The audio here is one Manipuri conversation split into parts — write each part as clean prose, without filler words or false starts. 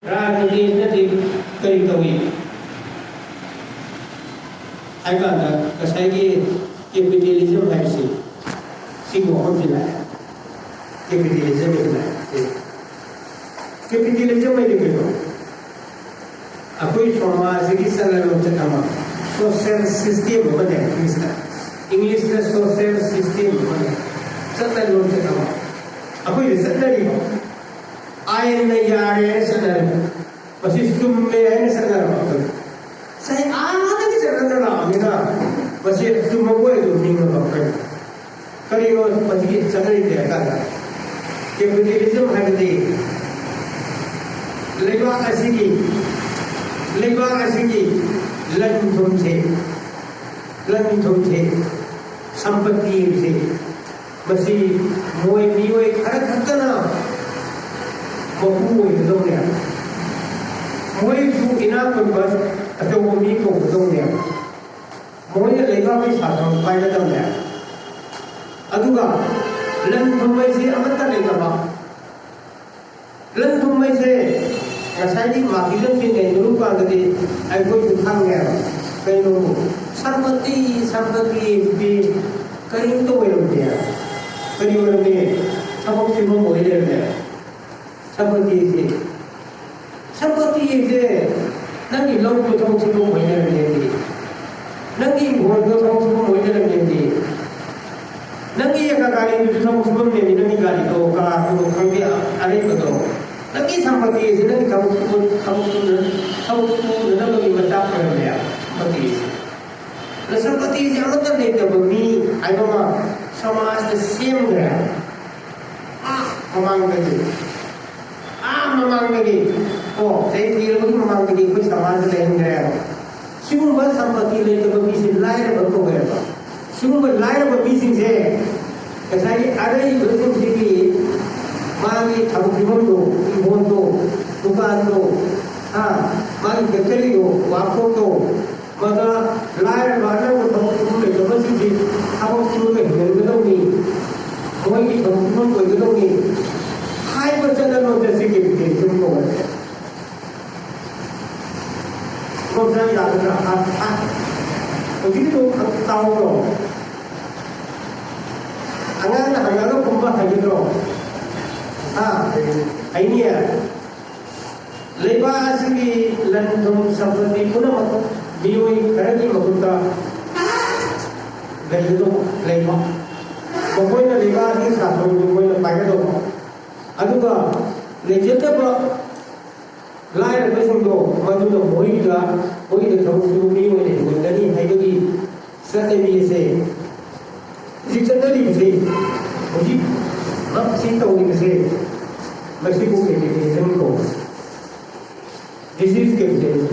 राजनीति करी तवी आइकांदा कसाई कैपिटलिज्म है सिगो हम जिला कैपिटलिज्म है कैपिटलिज्म में देखो अकोई समाज की सरल चक्रमा सोशल सिस्टम बने इंग्लिश में सोशल सिस्टम बने सरल चक्रमा अकोई सरल आयन में यारे सरल पसी तुम में है सरल saya ada di sana lah, mira. Masih cuma boleh tu minggu lepas. Kali itu masih sangat dia kata. Capitalism ada di. Lepas asing, lantum se, sampati se, masih muai kerana na, mahu itu dia. Muai tu ina pun bas. Atau kami kau betul ni, mungkin lepas ni satu kali dah ni. Aduga, lantum macam amat tak lepas apa. Lantum macam, rasanya Marxism ni dulu kan tadi, aku itu tangga, kalau sampati di kering tu belum dia, kering belum dia, sampai cuma boleh dia, sampati ini. Nanti laut tu thong semua boleh menjadi, nanti buat tu thong semua boleh menjadi, nanti yang kali itu thong semua menjadi nanti kali tu kalau tu kami ada itu tu, nanti sampai di sini kamu nanti macam apa dia, seperti itu. Seperti itu jangan terlihat begini, ayo mah sama ada same dia, memang lagi. Oh, saya kira itu memang lagi kuis sama lain gaya. Sumber sampati lain tu berbisin lain berko gaya. Sumber lain berbisin saya. Kesai ada yang berbisin sini, mari tahu imun tu, bukan tu, mari kecil tu, waktu tu, maka lain mana pun tahu tu berbisin tahu tu berbisin ni, kau ini tahu tu berbisin ni. Hai berjalan macam sikit semua. Kau jangan ada begitu tahu loh. Angan kumbah lagi loh. Ini ya. Lepas ini lantum seperti pun apa? Bioi kerana makuta. Begitu lepas. Pokoknya lepas ini satu pokoknya pakai tu. Aduga, legenda apa? Lain macam tu, macam tu boleh tahu sendiri boleh. Jadi hari ini saya biasa, jika tadi biasa, mesti masih tahu ni biasa, masih boleh macam tu. This is kebetulan.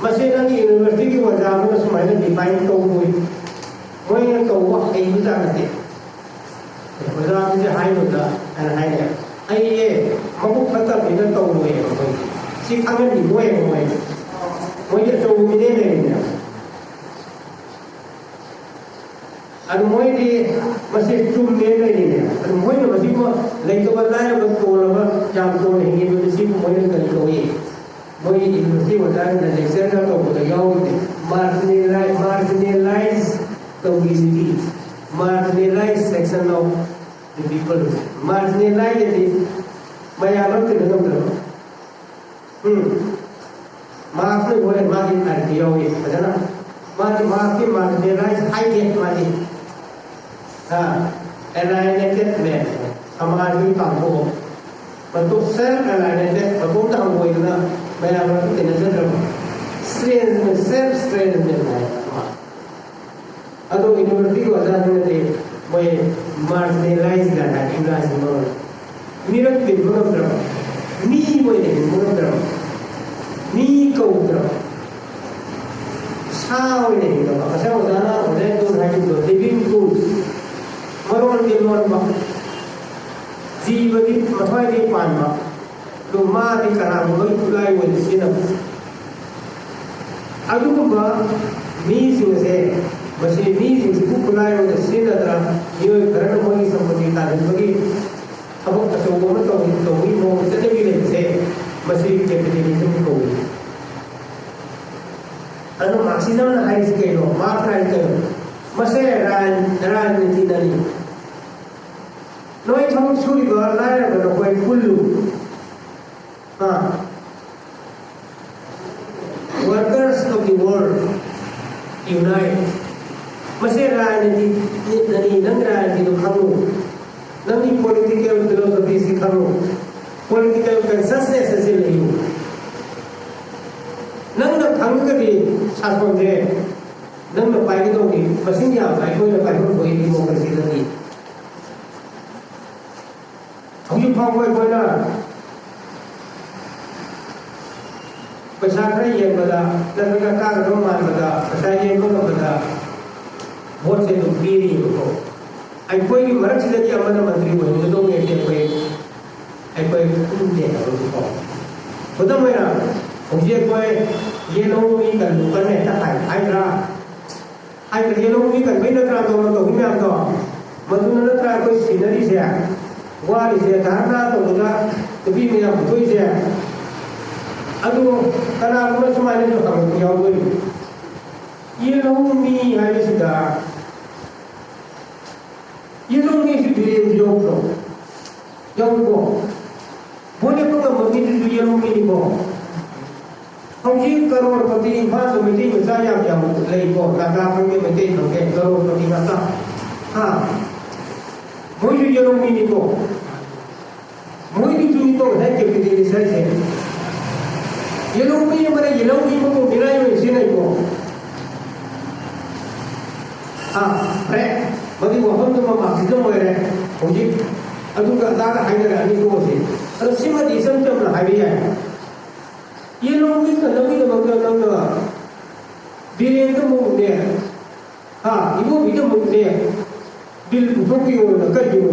Masih nanti universiti wajah mana semua ni define tahu boleh yang tahu wah ini dah nanti. Wajah ni high muda, high ni. Ayah, mahu kata kita tahu boleh. Si kangen ni boleh. Boleh tahu ni. Anu boleh di masih cuma ni. Anu boleh masih kau lagi tu berlari betul apa jam tu ni masih boleh kali tu ye. Boleh masih berlari dan lekser tu boleh jauh ni. Marginalized community, marginalized section of the people, marginalized jadi Malayam tu dengar tak? Maaf ni boleh makin arti jauh ni, macam mana? Marginalized high get makin, alienated man, sama lagi tampo, bentuk self alienated, bentuk tampo itu na Malayam tu dengar tak? Self-strained man. Aduh universiti wajah ni boleh marginalized dah, English semua. Mirat di mana berapa? Ni boleh di mana berapa? Ni kau berapa? Sao ini berapa? Asal udara, udara tu hari tu, living tools. Maron di luar bak. Jiwa di macam di pan bak. Rumah di kanan, rumah tulai wajah sini. Aduh apa? Ni sih masih ni sih tulai wajah sini adalah dia kerana mungkin seperti tadi bagi. Abang kata orang tu ini mau sedih ni se masih capitalism ko. Ano Marxism na high scale Marx writer masih ran ni tinali. Noi thong suri ba lai ba ko kullu. Workers of the world unite. Masih ran ni nang ran di kamu. Nang ni political philosophy si kamu. Political consciousness as you. Nang na thang ka di sa konde. Nang na pai ko di masih ya pai ko na pai ko di democracy na di. Ang phong ko na पैसा खरीद ये बता लड़का कार रोमान बता पैसा ये को बता बहुत से लोग बीरी को आई कोई भी मर्द से क्या मतलब मंत्री हो जो लोग ऐसे कोई आई कोई कुछ नहीं है उसको पता मेरा मुझे कोई ये लोग भी कर लूँ करने तक आई रहा आई कर ये लोग भी कर नहीं नकरा तो मतलब घूमे आप तो मतलब नकरा कोई सीनरी से वाली से धारणा तो लगा तो भी मेरा कोई से aduh karena aku semuanya itu kamu punya gue ilmu hari sudah ilmu itu dia jauh jauh boleh pun kamu itu ilmu ini kok kamu kalau seperti bahasa media saya yang lain kok kata kami media oke kalau seperti kata mau itu ilmu ini kok mau itu saya kepikir saya ये लोग भी हमारे ये लोग भी को बिना ही इसी नहीं को अरे बड़ी वो हम तो मार्क्सिज्म हो रहे हैं मुझे अदुक दाग हाइने रहने को से अरे सिमत इसम जब ना हाइवे है ये लोग भी तो नवी तो मतलब बिरें तो मुंह ने इवो भी तो मुंह ने बिल बुकी हो ना कर दियो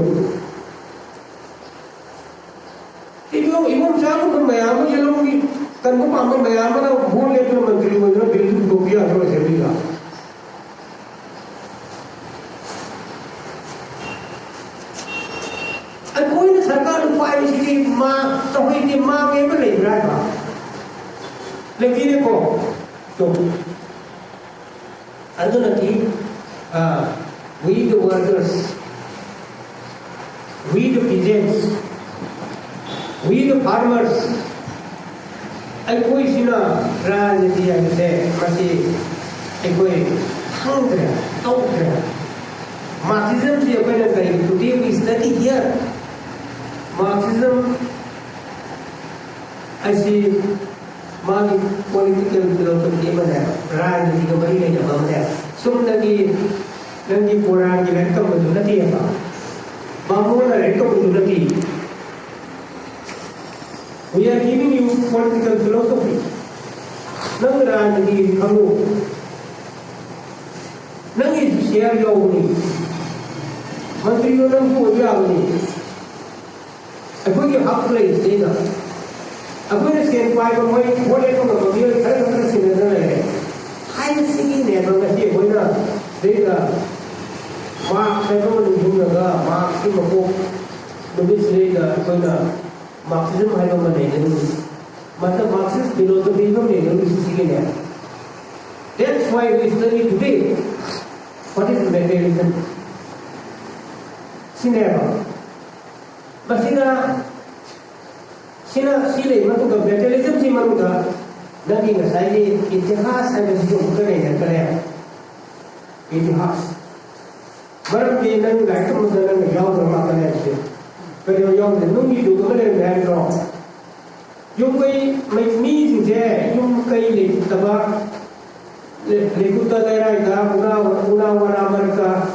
इवो सामने तो मैं आऊँ ये लोग भी kan ko pamma mayama na bhole to mantri mo na bill ko biya ho se biya ai koi na sarkar upai si ma to hi ni ma me ba le ra ba lekin ko to aduna ki we the workers we the peasants we the farmers ai koi sina rajniti ase masi ai koi hangre outre Marxism se apena kari today we study here Marxism I see magi political philosophy mana rajniti ko bari le ba sum nagi puran ki lekam tu nati apa mamona lekam tu nati We are giving you political philosophy. Nang rajniti kamu, nang is share your money. Mantri yo nang ko ya money. Aku ye hak place dega. Aku ne sen pai ko moi bole ko ko ye thar sin na le. Hai singi ne ba ka ye boina dega. Ma sai ko du ga ma ki mo ko du bis dega boina Marxism hai लोग नहीं है मतलब Marxist philosophy को नहीं है इसी के लिए that's why we study today what is materialism सिनेमा बसिना सिले मतलब materialism सी मनुका नदी का साइले इतिहास है जो करे है करे इतिहास बरम के नंग लाइट मुझे नंग याद रखना है Kalau yang nung hidup tu boleh berani dong. Yung kay may meeting je, yung kay taba lekuta daerah ita una mereka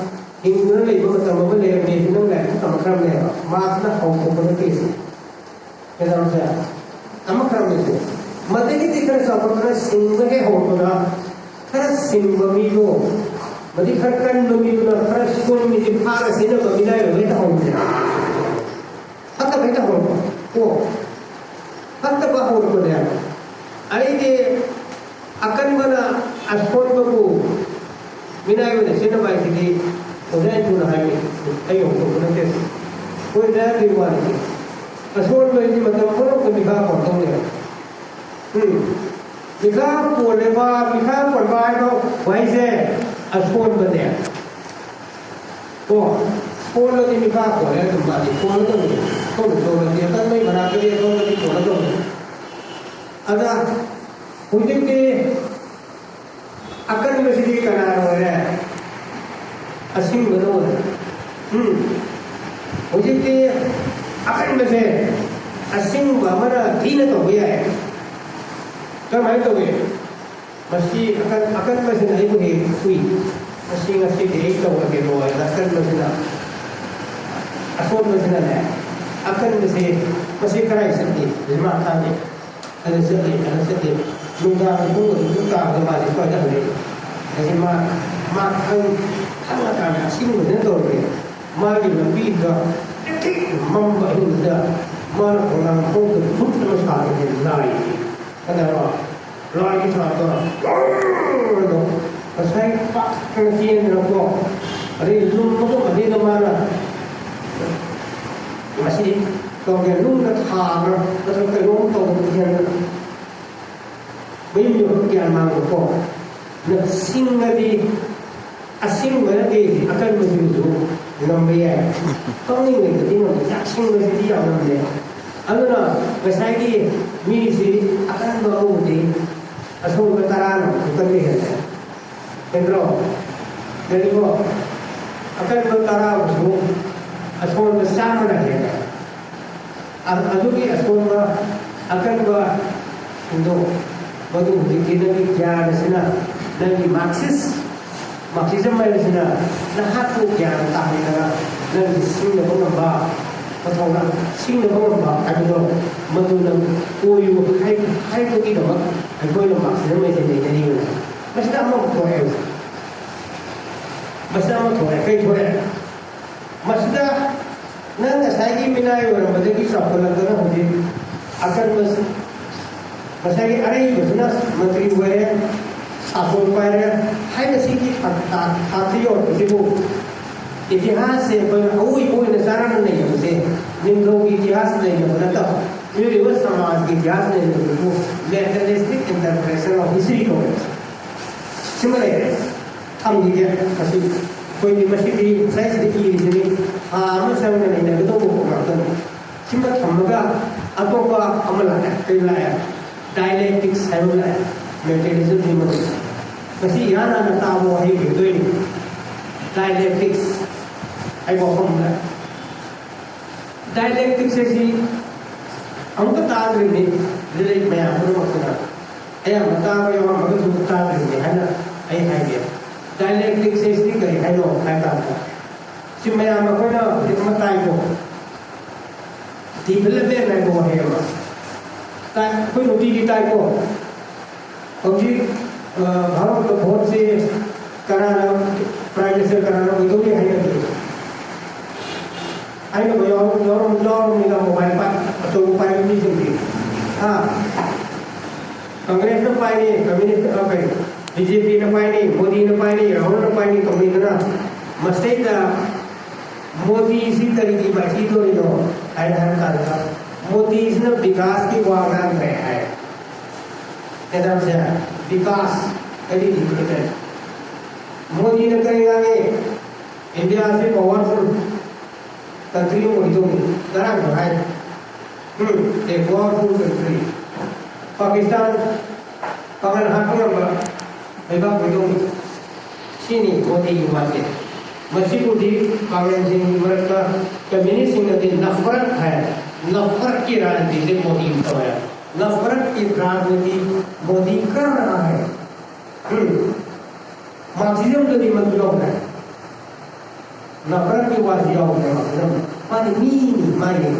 hingga lagi beberapa tahun boleh berani nung lagi sama kerana mereka makna kau boleh kesi. Kenapa saya? Sama kerana itu. Mata kita kerana siapa kerana singgah ke hotu na kerana singgah milo. Mati kerana milo na kerana sekolah milo para sini bermilai berita hotu. Hatta berita hotu. Hatta bahu hotu dia. Ada akan mana aspon baru minai mana sini baik ini. Orang itu nak hari ayo hotu nanti. Kau dah di luar ini. asol ba ni matam ko ko mi ka ko tong ne mi ka ko le ba mi ka ko ba ko wai se asol ba ne ko ko lo ni mi ka ko le to ba ni ko lo to ni ko lo to ni ta mai bana ke ko lo ni ko lo to ni ada hujik ke akan mesti kana ro re asing ba no hujik ke akan mesti asing ba mana dina to ya ka mai to ye mesti akan mesti nai ko he hui asing asing de to ke ro akan mesti na asol mesti na akan mesti karai sakti lima kali ada sedih luka ke balik pada hari jadi makan akan asing benar ni mari lebih ke membangun dah mana orang pun betul sekali lari kenapa lari satu saya pak kerjaan rokok hari belum tu hari tu mana masih còn cái lúc nó thà rồi nó sẽ cái lúc còn cái bây giờ cái mà của nó sinh ra đi sinh ra đi akan menuju nambah kau ni ni jadi nak sinh ra đi yang nambah aluna besai misi akan baru di asal bentaran bukan ni hendro jadi ko akan bentaran tu asal bersama dah ya adugi asal akan untuk bagi kita ni jangan sena dari Marxism mai sena nah hatu jangan tahu na dari sini pun nampak atau nak sini pun nampak ada madu nam uyu hai tu kita mak aku yang Marxism mai sena jadi mesti mau kau mesti mau kau kai mesti nang saya ini minai orang bagi kisah pelanggaran hukum akan masih ada yang benar menteri waya asal waya hai masih kita hatior itu इतिहास से कोई नजारा नहीं है उसे निम्न लोग इतिहास नहीं है मतलब ये समाज के इतिहास नहीं है वो मेटेरियलिस्टिक इंटरप्रिटेशन ऑफ हिस्ट्री को सिमिलर है हम ये मसी कोई भी मसी भी साइंस की इसमें हम सब नहीं है तो वो करते हैं सिमिलर हमका अतोपा अमला है पेलाया डायलेक्टिक्स है वाला मेटेरियलिज्म भी मतलब मसी यार ना ताबो है कि तो dialectics aiบอกผมนะ dialectics से हम तो तार रहे हैं ले मैं आपको बताना ऐ हम तार रहे हैं हम तो तार रहे हैं है ना ऐ है ये dialectics से इसकी करी है नो है तार का सिम मैं आपको ना एक बताई को development में वो है वो तार कोई नोटी की तार को अब जी भारत तो बहुत से कराना प्राइवेट से कराना itu dia hanya itu. Ayo dorong ni mobile pak atau mobile ini sendiri. Kongres nampai ni, komunis apa ni? BJP nampai ni, Modi nampai ni, Rahul nampai ni, komunis na. Mesti dah Modi isi tadi di baca itu ni no. Ayah kata Modi isna विकास की वागदान में है. ऐसा क्या? विकास कभी नहीं है. मोदी ने करेगा कि इंडिया से पावरफुल कंट्री हो तो तरह है एक पावरफुल कंट्री पाकिस्तान पागल हाथों में बेबा हो sini मोदी युवाते मसीह बुद्धि पागल सिंह मरद का कम्युनिस्ट सिंह के नफरत है नफरत की राजनीति से मोदी उठा है नफरत की राजनीति मोदी कर रहा है Marxism tu di mana है नफरत की बात यह है Marxism माने माने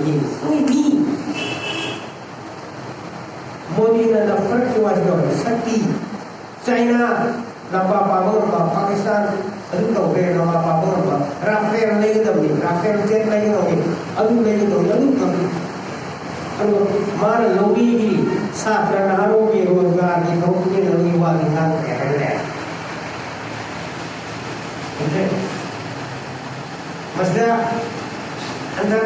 मोदी ने नफरत की बात यह है शक्ति चाइना नंबर पावर पाकिस्तान अदु तो है नंबर पावर राफेल नहीं तो नहीं राफेल जेट नहीं होगी अदु नहीं तो अदु अदु मारे लोगी की साथ नारों की रोजगार की नौकरी लोगी वाली नाम है Maksudnya anda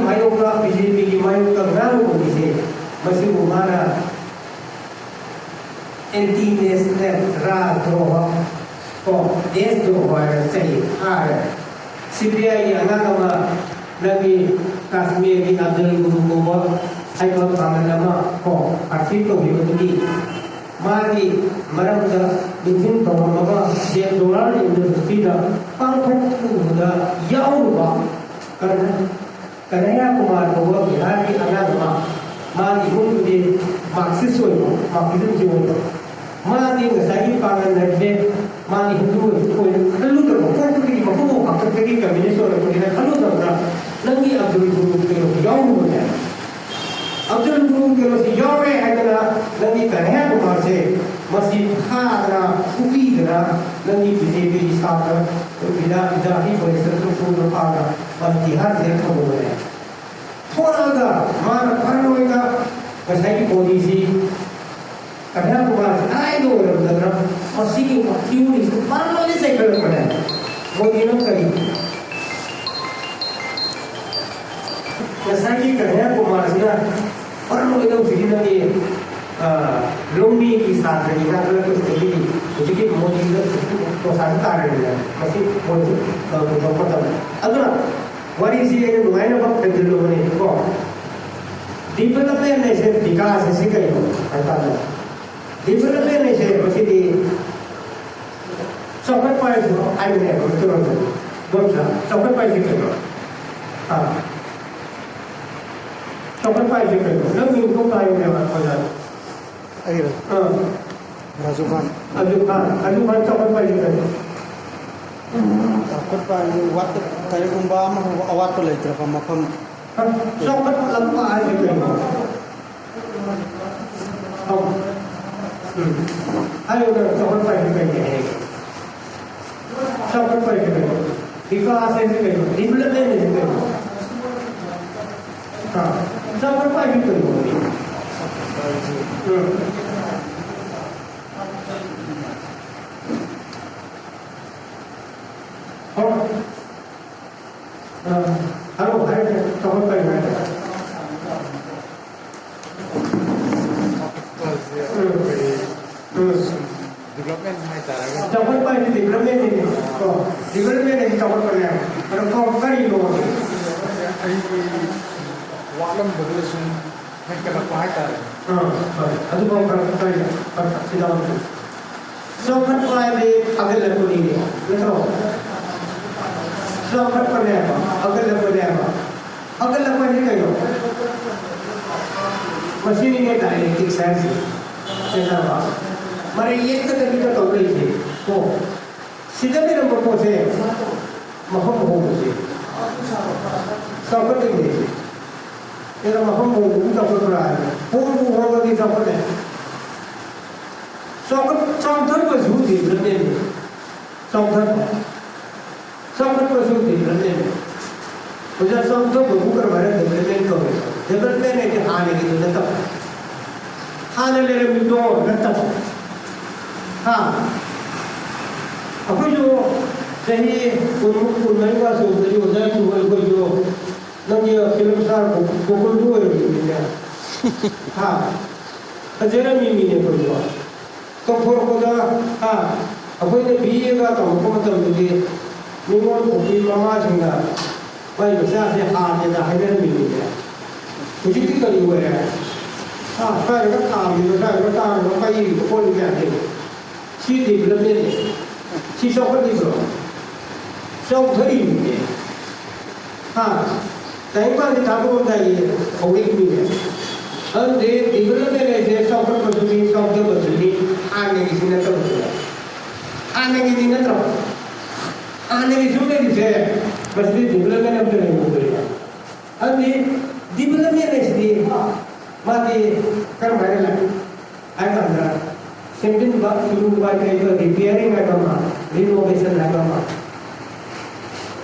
मायोका बीजेपी की मायोका गाँव को दिसे मसी उमारा एंटी नेशनल राष्ट्रोह को देश द्रोह है चाहिए आरे सीबीआई अनागमा नगी कश्मीर की अब्दुल गुरुको हाइकोर्ट पार्लियामा को आर्थिक को विरोधी मागी मरमदा बिथिन तोमगा जेल डॉलर यूनिवर्सिटी दा पांथोकुदा याउबा कन्हैया कुमार को बिहार की अनागमा मागी मुंडे मार्क्सिस्ट हो मार्क्सिज्म जो हो मागी ngसाई पार्लियामेंट में मागी हिंदू को खलु तो को की को पक्के की कम्युनिस्ट और को ने खलु तो ना नंगी अब्दुल गुरु के याउ है अब्दुल गुरु के लोग याउ है ना नंगी कन्हैया कुमार से मस्जिद खाना कुपीदरा नंगी बीजेपी साथ तो बिना ही परिसर को पूर्ण पागा और बिहार से खबर है थोड़ा सा मान फरनोएगा ngसाई पॉलिसी कन्हैया कुमार आए दो रहा और सीखी क्यों नहीं पार्लियामेंट से कर पड़ा है वो दिनों करी ngसाई कन्हैया कुमार से और लोग एकदम फिर के लोमी की साथ रही ना तो स्थिति मुझे कि मोदी तो साथ कार्य है मसी मोदी तो पता है अगला वरी सी ये नुआई ना बात कर लोगों ने को डेवलपमेंट ने से विकास ऐसे कहीं होता है डेवलपमेंट ने से मसी दी सफर पाए जो आई ने तो बोलता सफर पाए जी करो हाँ सफर पाए जी करो ना मिल को पाए ने बात हो जाए राजू खान सफर पाए जी करो सफर पाए वाट कहीं गुम्बा में आवाज़ तो लेते हैं मफम सफर लंबा है जी करो आयो ना सफर पाए जी करो सफर पाए जी करो विकास ऐसे करो डेवलपमेंट ऐसे करो हाँ सफर पाए जी करो हेलो भाई सफर पाए जी डेवलपमेंट में तारा सफर पाए जी डेवलपमेंट नहीं तो डेवलपमेंट नहीं सफर कर रहे हैं पर कौन करी लोग वालम बदल सुन मैं कल पाए तारा अभी कौन कर सीधा सफर पाए भी अगले लगो नहीं है देखो सफर कर रहे हैं अगले लगो रहे हैं अगले लगो नहीं करो मशीन नहीं डायरेक्टिक साइंस ऐसा बात मरे ये तो कभी तो रही थी तो सीधा मेरे को से महम हो गए सफर नहीं है तेरा महम हो सफर कर रहा है पूर्ण हो गई सफर है सफर पर झूठ दे रहे हैं सफर पर झूठ दे रहे हैं मुझे सफर को भूकर भरे डेवलपमेंट को डेवलपमेंट है कि आने की तो तब आने ले रहे मिनटों न तब हाँ अभी जो सही उन्नति का सोचते हो जाए तो कोई जो नंगे फिल्म स्टार को कोई जो है हाँ अजरा मिमी ने कोई जो तो फिर खुदा हाँ अभी ने बीए का तो हमको मतलब मुझे निमोन को भी मामा चंगा भाई बच्चा से हाथ देता है मेरे मिमी ने मुझे भी करी हुआ है हाँ सारे का काम भी सारे का काम लोग कई कोई भी आते सी डेवलपमेंट सी सफर नहीं करो सब धरी हुई है हाँ कहीं बार ठाकुर बोलता है होगी भी है अब दे डेवलपमेंट ऐसे सफर बदलनी शब्द बदलनी आने की सीना तो आने की सीना तो आने की सुनने की से बस भी डेवलपमेंट अब तो नहीं हो गया अब ये डेवलपमेंट ऐसे माती कर भाई लग आया अंदर सेंटिन बात शुरू बात है तो रिपेयरिंग है कमा रिनोवेशन है कमा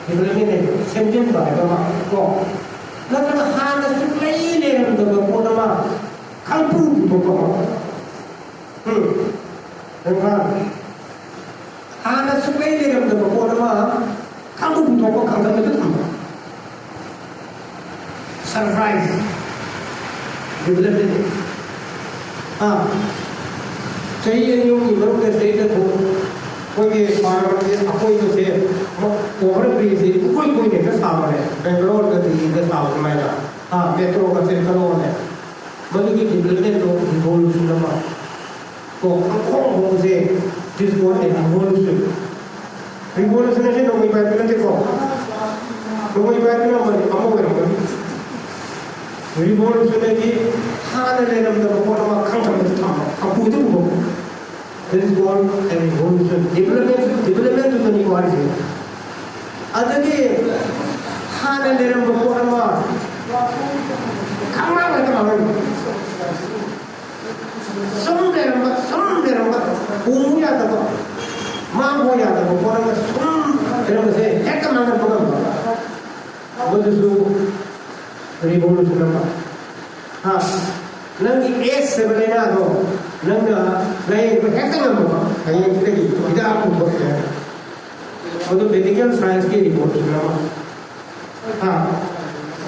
डेवलपमेंट है सेंटिन बात है कमा को लेकिन हाल सुप्लाई ले रहे हैं तो वो ना खालपू तो कमा देखा हाल सुप्लाई ले रहे हैं तो वो ना खालपू तो कमा खालपू तो कमा rise development चाहिए नहीं होगी मरुक के सही तो कोई भी पार्टी कोई तो से ओवर ब्रिज से कोई नहीं का सामान है बेंगलोर का दिल्ली का सामान में ना मेट्रो का सेंट्रल है मतलब कि डेवलपमेंट तो रिवॉल्यूशन ना को हो से दिस वॉज ए रिवॉल्यूशन से नोई बात करते को नोई बात ना मरे अमो करो रिवॉल्यूशन है कि हाने ले नम तो को ना खंग खंग था अपूत हो this is called a revolution development to the equality adage hana leram ko ma khama ma ta ma som leram umu ya ta ma ho ya ta ko ma som leram se ek ma na ko what is the revolution ma nangi es se belena do nanga nahi ko hekana mo nahi kiti ida ko bolte वो मेडिकल साइंस की रिपोर्ट सुना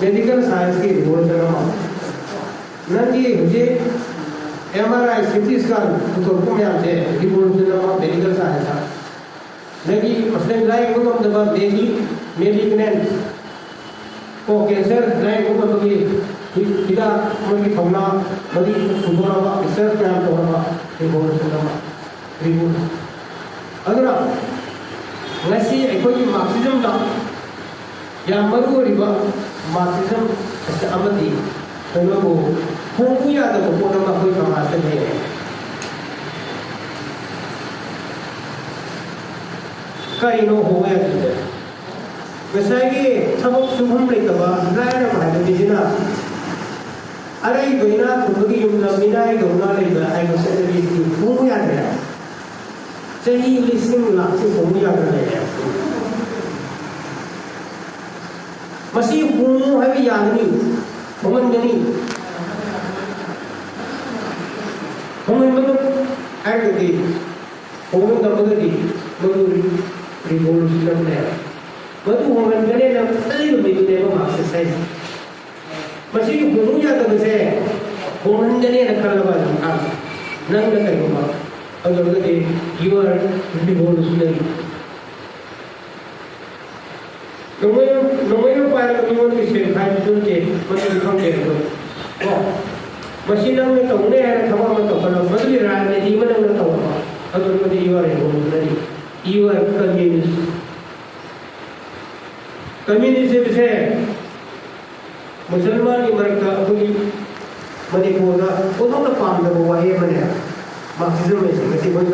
मेडिकल साइंस की रिपोर्ट सुना नंगी मुझे एमआरआई सिटी स्कैन तो को में आते रिपोर्ट सुना मेडिकल साइंस नंगी मसले लाइक को हम दबा बेबी मेडिकनेंट को कैंसर लाइक को बगी इदा मुझे थोड़ा बड़ी थोड़ा रिसर्च प्लान थोड़ा रिपोर्ट सुना रिपोर्ट अगर ngasi ekoi Marxism da yang maru riba Marxism asa amati kalau ko hongu ya da ko na ma koi sama se ne kai no ho ya de ngasai ge thabok sumhum le ka ba lai na ma de jina arai goina thumgi yum na minai go na le ba ai ko se de hongu ya de चाहिए लिस्टिंग लाखों होने जाता है मसीह होमो है भी यादनी होमन जनी होमन मतलब ऐड दी होमन का मतलब दी मतलब रिवॉल्यूशन ने मतलब होमन जने ना सही में भी ने मार्क्सिस्ट है मसीह होमो जाता है से होमन जने ना कर लगा नंग ना करेगा अगर तो you are revolutionary नोमेनो पार कमीवन की से भाई जो के मतलब हम के तो मशीन में तो उन्हें है खबर में तो पर बदली राजनीति में ना तो अगर तो you are revolutionary you are communist से मुसलमान की मरता अपनी मणिपुर का वो तो पाम दबो वाहे मने Marxism is a very good